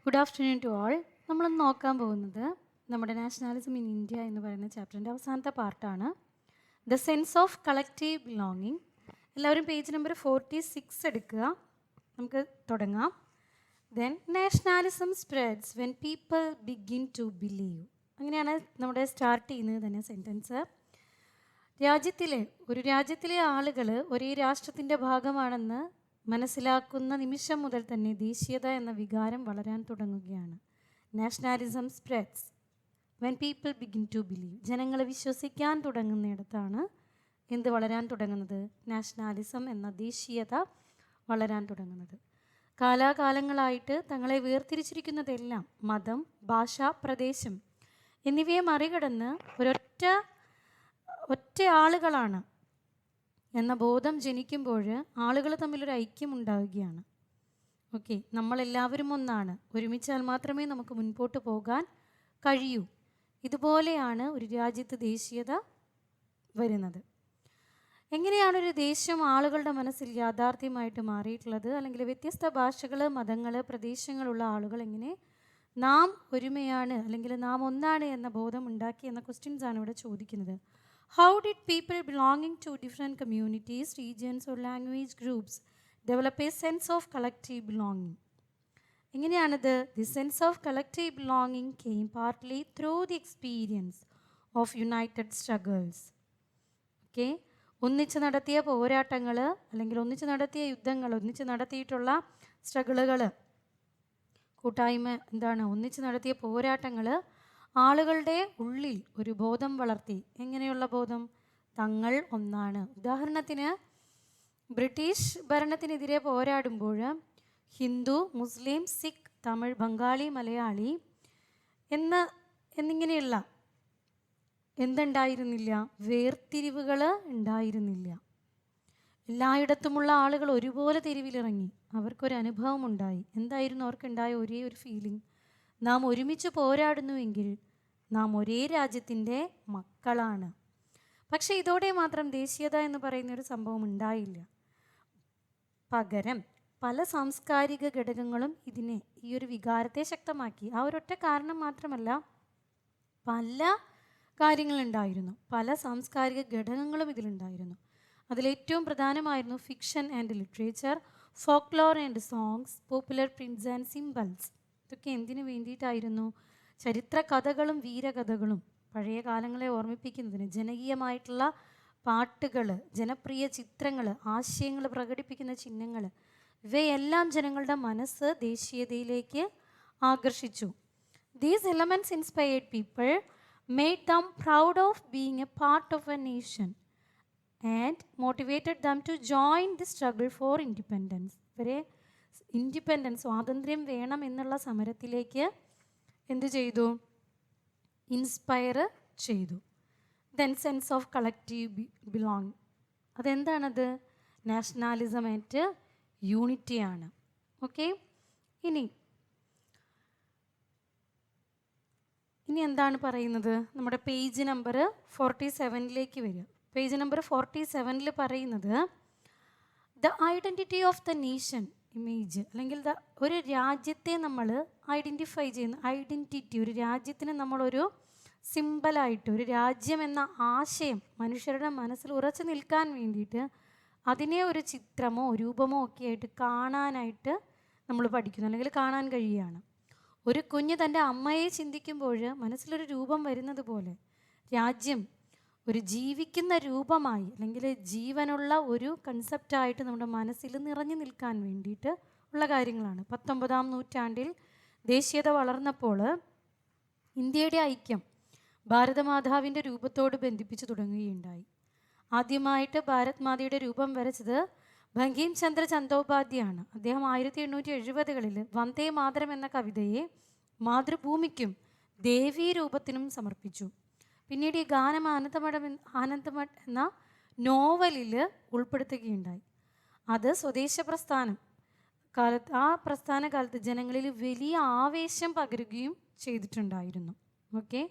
Good afternoon to all. നമ്മളൊന്ന് നോക്കാൻ പോകുന്നത് നമ്മുടെ നാഷണാലിസം ഇൻ ഇന്ത്യ എന്ന് പറയുന്ന ചാപ്റ്ററിൻ്റെ അവസാനത്തെ പാർട്ടാണ്. The sense of collective belonging. എല്ലാവരും പേജ് നമ്പർ 46 എടുക്കുക. നമുക്ക് തുടങ്ങാം. Then nationalism spreads when people begin to believe. അങ്ങനെയാണ് നമ്മുടെ സ്റ്റാർട്ട് ചെയ്യുന്നത് തന്നെ സെൻറ്റൻസ്. ഒരു രാജ്യത്തിലെ ആളുകൾ ഒരേ രാഷ്ട്രത്തിൻ്റെ ഭാഗമാണെന്ന് മനസ്സിലാക്കുന്ന നിമിഷം മുതൽ തന്നെ ദേശീയത എന്ന വികാരം വളരാൻ തുടങ്ങുകയാണ്. Nationalism spreads when people begin to believe. ജനങ്ങൾ വിശ്വസിക്കാൻ തുടങ്ങുന്നിടത്താണ് എന്ത് വളരാൻ തുടങ്ങുന്നത്? നാഷണാലിസം എന്ന ദേശീയത വളരാൻ തുടങ്ങുന്നത്. കാലാകാലങ്ങളായിട്ട് തങ്ങളെ വേർതിരിച്ചിരിക്കുന്നതെല്ലാം മതം, ഭാഷ, പ്രദേശം എന്നിവയെ മറികടന്ന് ഒറ്റ ആളുകളാണ് എന്ന ബോധം ജനിക്കുമ്പോൾ ആളുകൾ തമ്മിലൊരു ഐക്യം ഉണ്ടാവുകയാണ്. ഓക്കെ, നമ്മളെല്ലാവരും ഒന്നാണ്, ഒരുമിച്ചാൽ മാത്രമേ നമുക്ക് മുൻപോട്ട് പോകാൻ കഴിയൂ. ഇതുപോലെയാണ് ഒരു രാജ്യത്ത് ദേശീയത വരുന്നത്. എങ്ങനെയാണ് ഒരു ദേശം ആളുകളുടെ മനസ്സിൽ യാഥാർത്ഥ്യമായിട്ട് മാറിയിട്ടുള്ളത്? അല്ലെങ്കിൽ വ്യത്യസ്ത ഭാഷകൾ, മതങ്ങൾ, പ്രദേശങ്ങളുള്ള ആളുകൾ എങ്ങനെ നാം ഒരുമയാണ് അല്ലെങ്കിൽ നാം ഒന്നാണ് എന്ന ബോധം ഉണ്ടാക്കി എന്ന ക്വസ്റ്റ്യൻസ് ആണ് ഇവിടെ ചോദിക്കുന്നത്. How did people belonging to different communities, regions or language groups develop a sense of collective belonging? എങ്ങനെയാണിത്? The sense of collective belonging came partly through the experience of united struggles. Okay, ഒന്നിച്ച് നടത്തിയ പോരാട്ടങ്ങൾ അല്ലെങ്കിൽ ഒന്നിച്ച് നടത്തിയ യുദ്ധങ്ങൾ, ഒന്നിച്ച് നടത്തിയിട്ടുള്ള സ്ട്രഗിളുകൾ, കൂട്ടായ്മ എന്താണ്, ഒന്നിച്ച് നടത്തിയ പോരാട്ടങ്ങൾ ആളുകളുടെ ഉള്ളിൽ ഒരു ബോധം വളർത്തി. എങ്ങനെയുള്ള ബോധം? തങ്ങൾ ഒന്നാണ്. ഉദാഹരണത്തിന് ബ്രിട്ടീഷ് ഭരണത്തിനെതിരെ പോരാടുമ്പോൾ ഹിന്ദു, മുസ്ലിം, സിഖ്, തമിഴ്, ബംഗാളി, മലയാളി എന്നിങ്ങനെയുള്ള എന്തുണ്ടായിരുന്നില്ല? വേർതിരിവുകൾ ഉണ്ടായിരുന്നില്ല. എല്ലായിടത്തുമുള്ള ആളുകൾ ഒരുപോലെ തെരുവിലിറങ്ങി. അവർക്കൊരു അനുഭവം ഉണ്ടായി. എന്തായിരുന്നു അവർക്കുണ്ടായ ഒരേ ഒരു ഫീലിംഗ്? നാം ഒരുമിച്ച് പോരാടുന്നുവെങ്കിൽ നാം ഒരേ രാജ്യത്തിൻ്റെ മക്കളാണ്. പക്ഷേ ഇതോടെ മാത്രം ദേശീയത എന്ന് പറയുന്നൊരു സംഭവം ഉണ്ടായില്ല. പകരം പല സാംസ്കാരിക ഘടകങ്ങളും ഈ ഒരു വികാരത്തെ ശക്തമാക്കി. ആ ഒരൊറ്റ കാരണം മാത്രമല്ല, പല കാര്യങ്ങളുണ്ടായിരുന്നു, പല സാംസ്കാരിക ഘടകങ്ങളും ഇതിലുണ്ടായിരുന്നു. അതിലേറ്റവും പ്രധാനമായിരുന്നു fiction and literature, folklore and songs, popular Prince and symbols. ഇതൊക്കെ എന്തിനു വേണ്ടിയിട്ടായിരുന്നു? ചരിത്ര കഥകളും വീരകഥകളും പഴയ കാലങ്ങളെ ഓർമ്മിപ്പിക്കുന്നതിന്, ജനകീയമായിട്ടുള്ള പാട്ടുകൾ, ജനപ്രിയ ചിത്രങ്ങൾ, ആശയങ്ങൾ പ്രകടിപ്പിക്കുന്ന ചിഹ്നങ്ങൾ, ഇവയെല്ലാം ജനങ്ങളുടെ മനസ്സ് ദേശീയതയിലേക്ക് ആകർഷിച്ചു. These elements inspired people, made them proud of being a part of a nation and motivated them to join the struggle for independence. ഇവരെ ഇൻഡിപെൻഡൻസ്, സ്വാതന്ത്ര്യം വേണം എന്നുള്ള സമരത്തിലേക്ക് എന്തു ചെയ്തു? ഇൻസ്പയർ ചെയ്തു. Then sense of collective belong. അതെന്താണത്? നാഷണാലിസം ആൻഡ് യൂണിറ്റിയാണ്. ഓക്കെ, ഇനി എന്താണ് പറയുന്നത്? നമ്മുടെ പേജ് നമ്പർ 47 വരിക. പേജ് നമ്പർ 47 പറയുന്നത് the identity of the nation image, അല്ലെങ്കിൽ ഒരു രാജ്യത്തെ നമ്മൾ ഐഡൻറ്റിഫൈ ചെയ്യുന്ന ഐഡൻറ്റിറ്റി, ഒരു രാജ്യത്തിന് നമ്മളൊരു സിമ്പലായിട്ട്, ഒരു രാജ്യം എന്ന ആശയം മനുഷ്യരുടെ മനസ്സിൽ ഉറച്ചു നിൽക്കാൻ വേണ്ടിയിട്ട് അതിനെ ഒരു ചിത്രമോ രൂപമോ ഒക്കെ ആയിട്ട് കാണാനായിട്ട് നമ്മൾ പഠിക്കുന്നു, അല്ലെങ്കിൽ കാണാൻ കഴിയുകയാണ്. ഒരു കുഞ്ഞ് തൻ്റെ അമ്മയെ ചിന്തിക്കുമ്പോൾ മനസ്സിലൊരു രൂപം വരുന്നത് പോലെ രാജ്യം ഒരു ജീവിക്കുന്ന രൂപമായി, അല്ലെങ്കിൽ ജീവനുള്ള ഒരു കൺസെപ്റ്റായിട്ട് നമ്മുടെ മനസ്സിൽ നിറഞ്ഞു നിൽക്കാൻ വേണ്ടിയിട്ട് ഉള്ള കാര്യങ്ങളാണ്. 19-ാം നൂറ്റാണ്ടിൽ ദേശീയത വളർന്നപ്പോൾ ഇന്ത്യയുടെ ഐക്യം ഭാരതമാതാവിൻ്റെ രൂപത്തോട് ബന്ധിപ്പിച്ച് തുടങ്ങുകയുണ്ടായി. ആദ്യമായിട്ട് ഭാരത് മാതയുടെ രൂപം വരച്ചത് ബങ്കിം ചന്ദ്ര ചന്തോപാധ്യായാണ്. അദ്ദേഹം 1870കളിൽ വന്ദേ മാതരം എന്ന കവിതയെ മാതൃഭൂമിക്കും ദേവീ രൂപത്തിനും സമർപ്പിച്ചു. പിന്നീട് ഈ ഗാനം ആനന്ദമഠ് എന്ന നോവലിൽ ഉൾപ്പെടുത്തുകയുണ്ടായി. അത് സ്വദേശ പ്രസ്ഥാനം കാലത്ത്, ആ പ്രസ്ഥാന കാലത്ത് ജനങ്ങളിൽ വലിയ ആവേശം പകരുകയും ചെയ്തിട്ടുണ്ടായിരുന്നു. ഓക്കെ,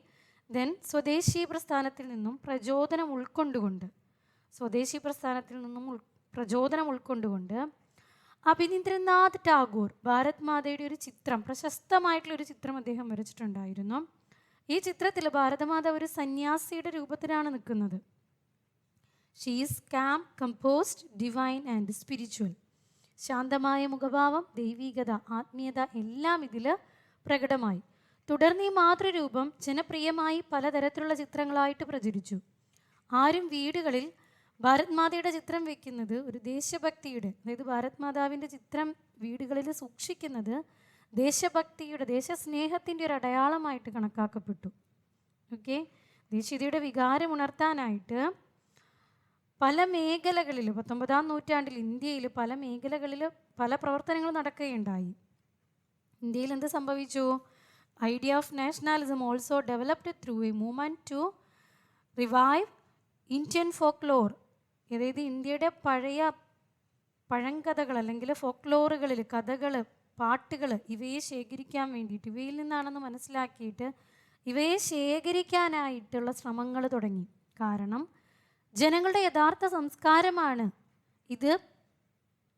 ദെൻ സ്വദേശി പ്രസ്ഥാനത്തിൽ നിന്നും പ്രചോദനം ഉൾക്കൊണ്ടുകൊണ്ട് അഭിനീന്ദ്രനാഥ് ടാഗോർ ഭാരത് മാതയുടെ ഒരു ചിത്രം, പ്രശസ്തമായിട്ടുള്ള ഒരു ചിത്രം അദ്ദേഹം വരച്ചിട്ടുണ്ടായിരുന്നു. ഈ ചിത്രത്തിൽ ഭാരതമാത ഒരു സന്യാസിയുടെ രൂപത്തിലാണ് നിൽക്കുന്നത്. She's calm, composed, divine and spiritual. ശാന്തമായ മുഖഭാവം, ദൈവീകത, ആത്മീയത എല്ലാം ഇതിൽ പ്രകടമായി. തുടർന്ന് ഈ മാതൃരൂപം ജനപ്രിയമായി പലതരത്തിലുള്ള ചിത്രങ്ങളായിട്ട് പ്രചരിച്ചു. ആരും വീടുകളിൽ ഭാരത് മാതയുടെ ചിത്രം വെക്കുന്നത് ഒരു ദേശഭക്തിയുടെ, അതായത് ഭാരത് മാതാവിൻ്റെ ചിത്രം വീടുകളിൽ സൂക്ഷിക്കുന്നത് ദേശഭക്തിയുടെ, ദേശസ്നേഹത്തിൻ്റെ ഒരു അടയാളമായിട്ട് കണക്കാക്കപ്പെട്ടു. ഓക്കെ, ദേശീയതയുടെ വികാരം ഉണർത്താനായിട്ട് പല മേഖലകളിൽ 19-ാം നൂറ്റാണ്ടിൽ ഇന്ത്യയിൽ പല മേഖലകളിൽ പല പ്രവർത്തനങ്ങൾ നടക്കുകയുണ്ടായി. ഇന്ത്യയിൽ എന്ത് സംഭവിച്ചു? Idea of nationalism also developed through a movement to revive Indian folklore. അതായത് ഇന്ത്യയുടെ പഴയ പഴങ്കഥകൾ അല്ലെങ്കിൽ ഫോക്ലോറുകളിൽ കഥകൾ, പാട്ടുകൾ, ഇവയെ ശേഖരിക്കാൻ വേണ്ടിയിട്ട്, ഇവയിൽ നിന്നാണെന്ന് മനസ്സിലാക്കിയിട്ട് ഇവയെ ശേഖരിക്കാനായിട്ടുള്ള ശ്രമങ്ങൾ തുടങ്ങി. കാരണം ജനങ്ങളുടെ യഥാർത്ഥ സംസ്കാരമാണ് ഇത്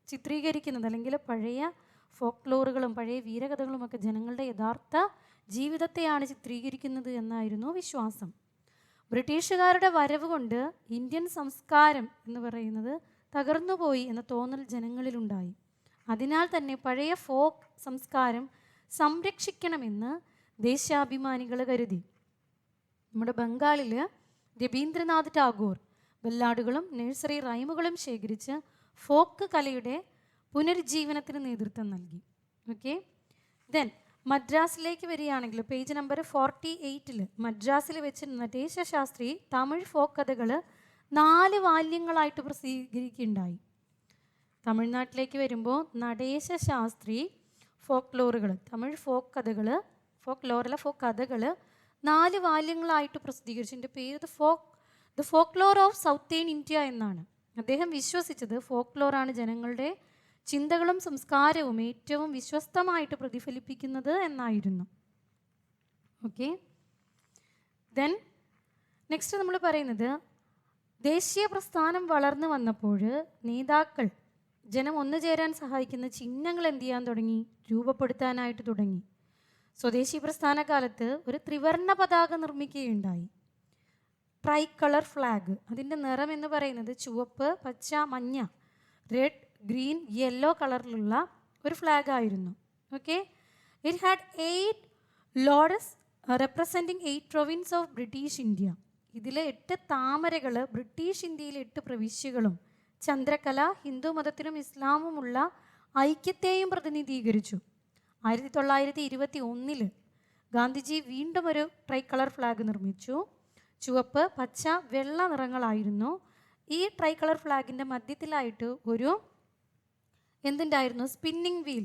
ചിത്രീകരിക്കുന്നത്, അല്ലെങ്കിൽ പഴയ ഫോക്ലോറുകളും പഴയ വീരകഥകളുമൊക്കെ ജനങ്ങളുടെ യഥാർത്ഥ ജീവിതത്തെയാണ് ചിത്രീകരിക്കുന്നത് എന്നായിരുന്നു വിശ്വാസം. ബ്രിട്ടീഷുകാരുടെ വരവ് കൊണ്ട് ഇന്ത്യൻ സംസ്കാരം എന്ന് പറയുന്നത് തകർന്നുപോയി എന്ന തോന്നൽ ജനങ്ങളിലുണ്ടായി. അതിനാൽ തന്നെ പഴയ ഫോക്ക് സംസ്കാരം സംരക്ഷിക്കണമെന്ന് ദേശാഭിമാനികൾ കരുതി. നമ്മുടെ ബംഗാളിൽ രവീന്ദ്രനാഥ് ടാഗോർ ബല്ലാഡുകളും നഴ്സറി റൈമുകളും ശേഖരിച്ച് ഫോക്ക് കലയുടെ പുനരുജ്ജീവനത്തിന് നേതൃത്വം നൽകി. ഓക്കെ, ദെൻ മദ്രാസിലേക്ക് വരികയാണെങ്കിൽ പേജ് നമ്പർ 48 മദ്രാസിൽ വെച്ച് നടേശ ശാസ്ത്രി തമിഴ് ഫോക്ക് കഥകൾ 4 വാല്യങ്ങളായിട്ട് പ്രസിദ്ധീകരിക്കുകയുണ്ടായി. തമിഴ്നാട്ടിലേക്ക് വരുമ്പോൾ നടേശ ശാസ്ത്രി ഫോക്ലോറുകൾ, തമിഴ് ഫോക്ക് കഥകൾ, ഫോക്ലോറല്ല ഫോക്ക് കഥകൾ 4 വാല്യങ്ങളായിട്ട് പ്രസിദ്ധീകരിച്ചു. എൻ്റെ പേര് the folklore of southern India എന്നാണ്. അദ്ദേഹം വിശ്വസിച്ചത് ഫോക്ലോറാണ് ജനങ്ങളുടെ ചിന്തകളും സംസ്കാരവും ഏറ്റവും വിശ്വസ്തമായിട്ട് പ്രതിഫലിപ്പിക്കുന്നത് എന്നായിരുന്നു. ഓക്കെ, ദെൻ നെക്സ്റ്റ് നമ്മൾ പറയുന്നത് ദേശീയ പ്രസ്ഥാനം വളർന്നു വന്നപ്പോൾ നേതാക്കൾ ജനം ഒന്നുചേരാൻ സഹായിക്കുന്ന ചിഹ്നങ്ങൾ എന്ത് ചെയ്യാൻ തുടങ്ങി? രൂപപ്പെടുത്താനായിട്ട് തുടങ്ങി. സ്വദേശി പ്രസ്ഥാന കാലത്ത് ഒരു ത്രിവർണ്ണ പതാക നിർമ്മിക്കുകയുണ്ടായി. Try colour flag. അതിൻ്റെ നിറം എന്ന് പറയുന്നത് ചുവപ്പ്, പച്ച, മഞ്ഞ, റെഡ്, ഗ്രീൻ, യെല്ലോ കളറിലുള്ള ഒരു ഫ്ലാഗ് ആയിരുന്നു. Okay, it had 8 lotus representing 8 province of British India. ഇതിൽ 8 താമരകൾ ബ്രിട്ടീഷ് ഇന്ത്യയിലെ 8 പ്രവിശ്യകളും ചന്ദ്രകല, ഹിന്ദു മതത്തിനും ഇസ്ലാമുമുള്ള ഐക്യത്തെയും പ്രതിനിധീകരിച്ചു. 1921 ഗാന്ധിജി വീണ്ടും ഒരു ട്രൈ കളർ ഫ്ലാഗ് നിർമ്മിച്ചു. ചുവപ്പ്, പച്ച, വെള്ള നിറങ്ങളായിരുന്നു. ഈ ട്രൈ കളർ ഫ്ലാഗിൻ്റെ മധ്യത്തിലായിട്ട് ഒരു എന്തുണ്ടായിരുന്നു? Spinning wheel,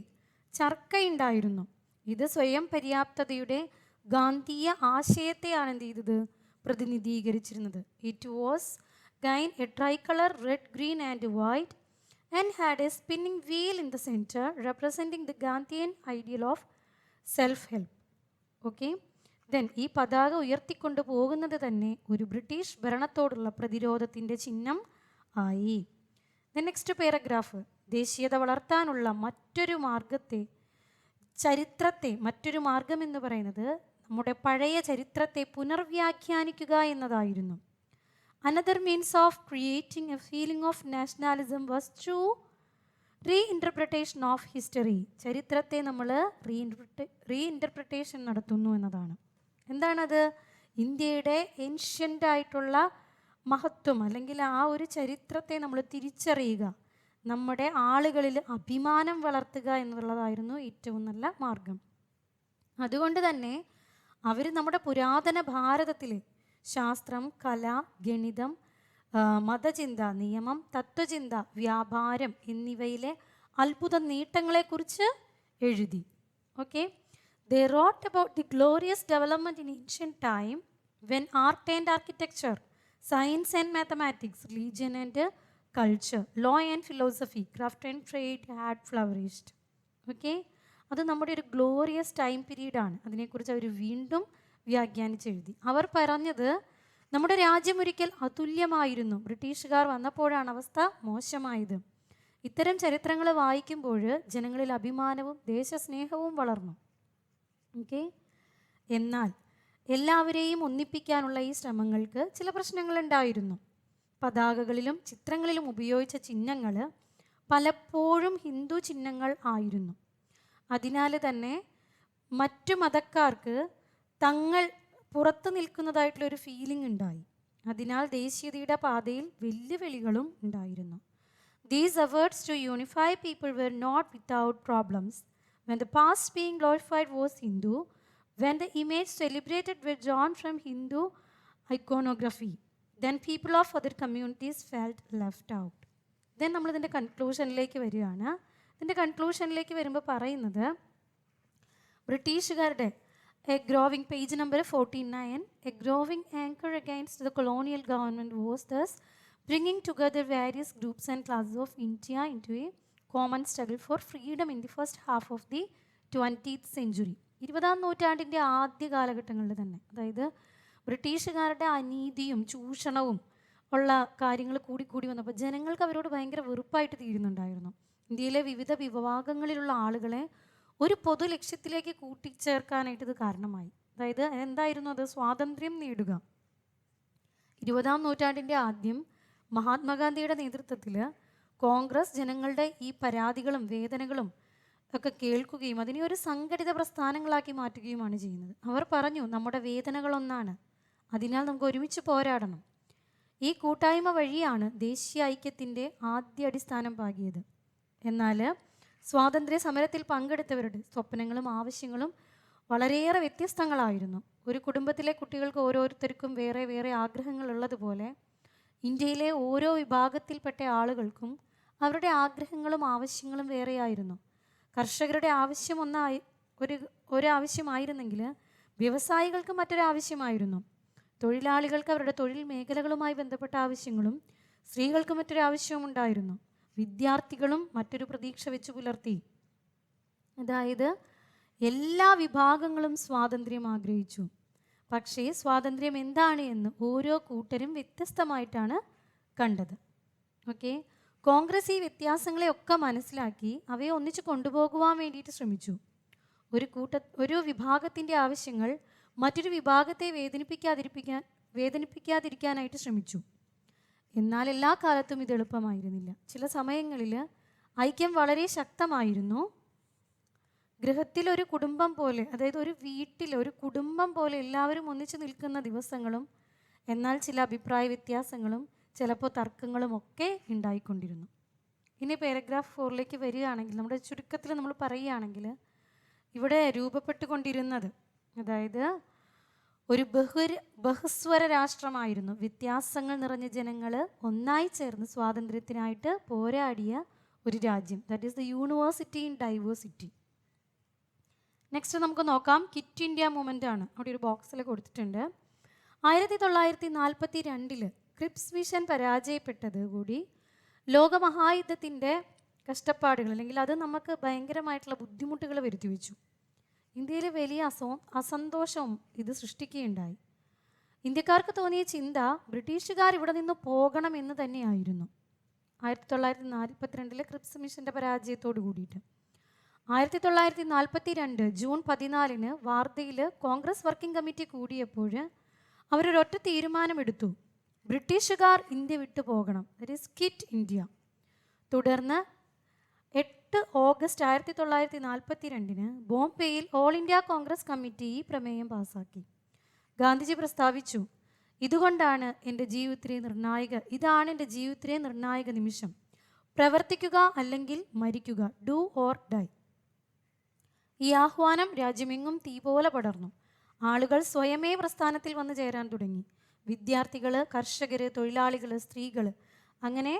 ചർക്കയുണ്ടായിരുന്നു. ഇത് സ്വയം പര്യാപ്തതയുടെ ഗാന്ധിയ ആശയത്തെയാണ് എന്ത് ചെയ്തത്? പ്രതിനിധീകരിച്ചിരുന്നത്. It was gain a tricolour red, green and white and had a spinning wheel in the center representing the Gandhian ideal of self-help. Okay, then ഈ പതാക ഉയർത്തിക്കൊണ്ട് പോകുന്നത് തന്നെ ഒരു ബ്രിട്ടീഷ് ഭരണത്തോടുള്ള പ്രതിരോധത്തിൻ്റെ ചിഹ്നം ആയി. നെക്സ്റ്റ് പാരഗ്രാഫ്, ദേശീയത വളർത്താനുള്ള മറ്റൊരു മാർഗത്തെ, ചരിത്രത്തെ, മറ്റൊരു മാർഗം എന്ന് പറയുന്നത് നമ്മുടെ പഴയ ചരിത്രത്തെ പുനർവ്യാഖ്യാനിക്കുക എന്നതായിരുന്നു. Another means of creating a feeling of nationalism was through reinterpretation of history. ചരിത്രത്തെ നമ്മൾ റീഇൻ്റർപ്രിട്ടേഷൻ നടത്തുന്നു എന്നതാണ്. എന്താണത്? ഇന്ത്യയുടെ ഏൻഷ്യൻ്റ് ആയിട്ടുള്ള മഹത്വം അല്ലെങ്കിൽ ആ ഒരു ചരിത്രത്തെ നമ്മൾ തിരിച്ചറിയുക, നമ്മുടെ ആളുകളിൽ അഭിമാനം വളർത്തുക എന്നുള്ളതായിരുന്നു ഏറ്റവും നല്ല മാർഗം. അതുകൊണ്ട് തന്നെ അവർ നമ്മുടെ പുരാതന ഭാരതത്തിൽ ശാസ്ത്രം, കല, ഗണിതം, മതചിന്ത, നിയമം, തത്വചിന്ത, വ്യാപാരം എന്നിവയിലെ അത്ഭുത നേട്ടങ്ങളെക്കുറിച്ച് എഴുതി. Okay, they wrote about the glorious development in ancient time when art and architecture, science and mathematics, religion and culture, law and philosophy, craft and trade had flourished. Okay, അത് നമ്മുടെ ഒരു ഗ്ലോറിയസ് ടൈം പീരീഡാണ്. അതിനെക്കുറിച്ച് അവർ വീണ്ടും വ്യാഖ്യാനിച്ചെഴുതി. അവർ പറഞ്ഞത് നമ്മുടെ രാജ്യം ഒരിക്കൽ അതുല്യമായിരുന്നു, ബ്രിട്ടീഷുകാർ വന്നപ്പോഴാണ് അവസ്ഥ മോശമായത്. ഇത്തരം ചരിത്രങ്ങൾ വായിക്കുമ്പോൾ ജനങ്ങളിൽ അഭിമാനവും ദേശസ്നേഹവും വളർന്നു. ഓക്കെ, എന്നാൽ എല്ലാവരെയും ഒന്നിപ്പിക്കാനുള്ള ഈ ശ്രമങ്ങൾക്ക് ചില പ്രശ്നങ്ങളുണ്ടായിരുന്നു. പതാകകളിലും ചിത്രങ്ങളിലും ഉപയോഗിച്ച ചിഹ്നങ്ങൾ പലപ്പോഴും ഹിന്ദു ചിഹ്നങ്ങൾ ആയിരുന്നു. അതിനാൽ തന്നെ മറ്റു മതക്കാർക്ക് തങ്ങൾ പുറത്തു നിൽക്കുന്നതായിട്ടുള്ളൊരു ഫീലിംഗ് ഉണ്ടായി. അതിനാൽ ദേശീയതയുടെ പാതയിൽ വെല്ലുവിളികളും ഉണ്ടായിരുന്നു. These efforts to unify people were not without problems. When the past being glorified was Hindu, when the image celebrated were drawn from Hindu iconography, then people of other communities felt left out. Then നമ്മൾ ഇതിൻ്റെ കൺക്ലൂഷനിലേക്ക് വരികയാണ്. ഇതിൻ്റെ കൺക്ലൂഷനിലേക്ക് വരുമ്പോൾ പറയുന്നത് ബ്രിട്ടീഷുകാരുടെ a growing, page number 49, a growing anger against the colonial government was thus bringing together various groups and classes of India into a common struggle for freedom in the first half of the 20th century. 20ാം നൂറ്റാണ്ടിൻ്റെ ആദ്യ കാലഘട്ടങ്ങളിൽ തന്നെ, അതായത് ബ്രിട്ടീഷുകാരുടെ അനീതിയും ചൂഷണവും ഉള്ള കാര്യങ്ങൾ കൂടി വന്നപ്പോൾ ജനങ്ങൾക്ക് അവരോട് ഭയങ്കര വെറുപ്പായിട്ട് തീരുന്നുണ്ടായിരുന്നു. ഇന്ത്യയിലെ വിവിധ വിഭാഗങ്ങളിലുള്ള ആളുകളെ ഒരു പൊതു ലക്ഷ്യത്തിലേക്ക് കൂട്ടിച്ചേർക്കാനായിട്ട് ഇത് കാരണമായി. അതായത് എന്തായിരുന്നു അത്? സ്വാതന്ത്ര്യം നേടുക. 20ാം നൂറ്റാണ്ടിൻ്റെ ആദ്യം മഹാത്മാഗാന്ധിയുടെ നേതൃത്വത്തിൽ കോൺഗ്രസ് ജനങ്ങളുടെ ഈ പരാതികളും വേദനകളും ഒക്കെ കേൾക്കുകയും അതിനെ ഒരു സംഘടിത പ്രസ്ഥാനങ്ങളാക്കി മാറ്റുകയുമാണ് ചെയ്യുന്നത്. അവർ പറഞ്ഞു, നമ്മുടെ വേദനകളൊന്നാണ്, അതിനാൽ നമുക്ക് ഒരുമിച്ച് പോരാടണം. ഈ കൂട്ടായ്മ വഴിയാണ് ദേശീയ ഐക്യത്തിൻ്റെ ആദ്യ അടിസ്ഥാനം പാകിയത്. എന്നാൽ സ്വാതന്ത്ര്യ സമരത്തിൽ പങ്കെടുത്തവരുടെ സ്വപ്നങ്ങളും ആവശ്യങ്ങളും വളരെയേറെ വ്യത്യസ്തങ്ങളായിരുന്നു. ഒരു കുടുംബത്തിലെ കുട്ടികൾക്ക് ഓരോരുത്തർക്കും വേറെ വേറെ ആഗ്രഹങ്ങളുള്ളതുപോലെ ഇന്ത്യയിലെ ഓരോ വിഭാഗത്തിൽപ്പെട്ട ആളുകൾക്കും അവരുടെ ആഗ്രഹങ്ങളും ആവശ്യങ്ങളും വേറെയായിരുന്നു. കർഷകരുടെ ആവശ്യം ഒരാവശ്യമായിരുന്നെങ്കിൽ വ്യവസായികൾക്ക് മറ്റൊരാവശ്യമായിരുന്നു. തൊഴിലാളികൾക്ക് അവരുടെ തൊഴിൽ മേഖലകളുമായി ബന്ധപ്പെട്ട ആവശ്യങ്ങളും സ്ത്രീകൾക്ക് മറ്റൊരാവശ്യവും ഉണ്ടായിരുന്നു. വിദ്യാർത്ഥികളും മറ്റൊരു പ്രതീക്ഷ വെച്ച് പുലർത്തി. അതായത് എല്ലാ വിഭാഗങ്ങളും സ്വാതന്ത്ര്യം ആഗ്രഹിച്ചു. പക്ഷേ സ്വാതന്ത്ര്യം എന്താണ് എന്ന് ഓരോ കൂട്ടരും വ്യത്യസ്തമായിട്ടാണ് കണ്ടത്. ഓക്കെ, കോൺഗ്രസ് ഈ വ്യത്യാസങ്ങളെയൊക്കെ മനസ്സിലാക്കി അവയെ ഒന്നിച്ച് കൊണ്ടുപോകുവാൻ വേണ്ടിയിട്ട് ശ്രമിച്ചു. ഒരു വിഭാഗത്തിൻ്റെ ആവശ്യങ്ങൾ മറ്റൊരു വിഭാഗത്തെ വേദനിപ്പിക്കാതിരിക്കാനായിട്ട് ശ്രമിച്ചു. എന്നാൽ എല്ലാ കാലത്തും ഇത് എളുപ്പമായിരുന്നില്ല. ചില സമയങ്ങളിൽ ഐക്യം വളരെ ശക്തമായിരുന്നു. ഗൃഹത്തിൽ ഒരു കുടുംബം പോലെ, അതായത് ഒരു വീട്ടിൽ ഒരു കുടുംബം പോലെ എല്ലാവരും ഒന്നിച്ച് നിൽക്കുന്ന ദിവസങ്ങളും, എന്നാൽ ചില അഭിപ്രായ വ്യത്യാസങ്ങളും ചിലപ്പോൾ തർക്കങ്ങളും ഒക്കെ ഉണ്ടായിക്കൊണ്ടിരുന്നു. ഇനി പാരഗ്രാഫ് 4ലേക്ക് വരികയാണെങ്കിൽ, നമ്മുടെ ചുരുക്കത്തിൽ നമ്മൾ പറയുകയാണെങ്കിൽ, ഇവിടെ രൂപപ്പെട്ടുകൊണ്ടിരുന്നത് അതായത് ഒരു ബഹുസ്വര രാഷ്ട്രമായിരുന്നു. വ്യത്യാസങ്ങൾ നിറഞ്ഞ ജനങ്ങൾ ഒന്നായി ചേർന്ന് സ്വാതന്ത്ര്യത്തിനായിട്ട് പോരാടിയ ഒരു രാജ്യം. That is the university in diversity. Next നമുക്ക് നോക്കാം, ക്വിറ്റ് ഇന്ത്യ മൂവ്മെൻ്റ് ആണ്. അവിടെ ഒരു ബോക്സിൽ കൊടുത്തിട്ടുണ്ട്. 1942 ക്രിപ്സ് മിഷൻ പരാജയപ്പെട്ടത് കൂടി ലോകമഹായുദ്ധത്തിൻ്റെ കഷ്ടപ്പാടുകൾ, അല്ലെങ്കിൽ അത് നമുക്ക് ഭയങ്കരമായിട്ടുള്ള ബുദ്ധിമുട്ടുകൾ വരുത്തി വെച്ചു. ഇന്ത്യയിൽ വലിയ അസന്തോഷവും ഇത് സൃഷ്ടിക്കുകയുണ്ടായി. ഇന്ത്യക്കാർക്ക് തോന്നിയ ചിന്ത ബ്രിട്ടീഷുകാർ ഇവിടെ നിന്ന് പോകണം എന്ന് തന്നെയായിരുന്നു. 1942 ക്രിപ്സ് മിഷൻ്റെ പരാജയത്തോട് കൂടിയിട്ട് 1942 ജൂൺ 14 വാർധയിൽ കോൺഗ്രസ് വർക്കിംഗ് കമ്മിറ്റി കൂടിയപ്പോൾ അവരൊരൊറ്റ തീരുമാനമെടുത്തു, ബ്രിട്ടീഷുകാർ ഇന്ത്യ വിട്ടു പോകണം, ദാറ്റ് ഈസ് ക്വിറ്റ് ഇന്ത്യ. തുടർന്ന് 8 ഓഗസ്റ്റ് 1942 ബോംബെയിൽ ഓൾ ഇന്ത്യ കോൺഗ്രസ് കമ്മിറ്റി ഈ പ്രമേയം പാസാക്കി. ഗാന്ധിജി പ്രസ്താവിച്ചു, ഇതാണ് എൻ്റെ ജീവിതത്തിലെ നിർണായക നിമിഷം. പ്രവർത്തിക്കുക അല്ലെങ്കിൽ മരിക്കുക, ഡു ഓർ ഡൈ. ഈ ആഹ്വാനം രാജ്യമെങ്ങും തീ പോലെ പടർന്നു. ആളുകൾ സ്വയമേ പ്രസ്ഥാനത്തിൽ വന്നു ചേരാൻ തുടങ്ങി. വിദ്യാർത്ഥികൾ, കർഷകർ, തൊഴിലാളികൾ, സ്ത്രീകൾ, അങ്ങനെ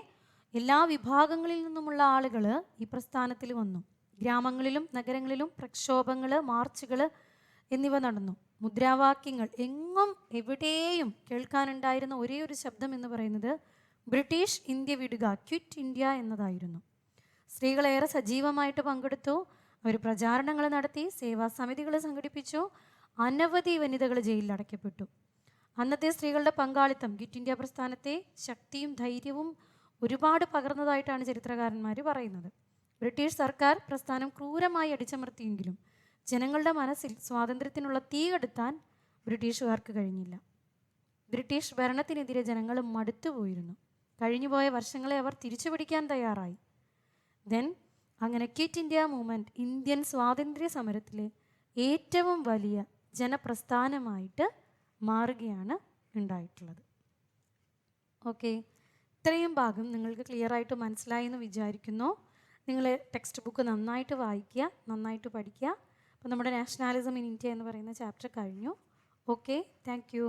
എല്ലാ വിഭാഗങ്ങളിൽ നിന്നുമുള്ള ആളുകൾ ഈ പ്രസ്ഥാനത്തിൽ വന്നു. ഗ്രാമങ്ങളിലും നഗരങ്ങളിലും പ്രക്ഷോഭങ്ങൾ, മാർച്ചുകൾ എന്നിവ നടന്നു. മുദ്രാവാക്യങ്ങൾ എങ്ങും എവിടെയും കേൾക്കാനുണ്ടായിരുന്ന ഒരേ ഒരു ശബ്ദം എന്ന് പറയുന്നത് ബ്രിട്ടീഷ് ഇന്ത്യ വിടുക, ക്വിറ്റ് ഇന്ത്യ എന്നതായിരുന്നു. സ്ത്രീകളേറെ സജീവമായിട്ട് പങ്കെടുത്തു. അവർ പ്രചാരണങ്ങൾ നടത്തി, സേവാ സമിതികൾ സംഘടിപ്പിച്ചു. അനവധി വനിതകൾ ജയിലിൽ അടയ്ക്കപ്പെട്ടു. അന്നത്തെ സ്ത്രീകളുടെ പങ്കാളിത്തം ക്വിറ്റ് ഇന്ത്യ പ്രസ്ഥാനത്തെ ശക്തിയും ധൈര്യവും ഒരുപാട് പകർന്നതായിട്ടാണ് ചരിത്രകാരന്മാർ പറയുന്നത്. ബ്രിട്ടീഷ് സർക്കാർ പ്രസ്ഥാനം ക്രൂരമായി അടിച്ചമർത്തിയെങ്കിലും ജനങ്ങളുടെ മനസ്സിൽ സ്വാതന്ത്ര്യത്തിനുള്ള തീ കെടുത്താൻ ബ്രിട്ടീഷുകാർക്ക് കഴിഞ്ഞില്ല. ബ്രിട്ടീഷ് ഭരണത്തിനെതിരെ ജനങ്ങൾ മടുത്തുപോയിരുന്നു. കഴിഞ്ഞുപോയ വർഷങ്ങളെ അവർ തിരിച്ചുപിടിക്കാൻ തയ്യാറായി. അങ്ങനെ ക്വിറ്റ് ഇന്ത്യ മൂവ്മെൻറ്റ് ഇന്ത്യൻ സ്വാതന്ത്ര്യ സമരത്തിലെ ഏറ്റവും വലിയ ജനപ്രസ്ഥാനമായിട്ട് മാറുകയാണ് ഉണ്ടായിട്ടുള്ളത്. ഓക്കെ, ഇത്രയും ഭാഗം നിങ്ങൾക്ക് ക്ലിയറായിട്ട് മനസ്സിലായി എന്ന് വിചാരിക്കുന്നു. നിങ്ങൾ ടെക്സ്റ്റ് ബുക്ക് നന്നായിട്ട് വായിക്കുക, നന്നായിട്ട് പഠിക്കുക. അപ്പോൾ നമ്മുടെ നാഷണാലിസം ഇൻ ഇന്ത്യ എന്ന് പറയുന്ന ചാപ്റ്റർ കഴിഞ്ഞു. Okay, thank you.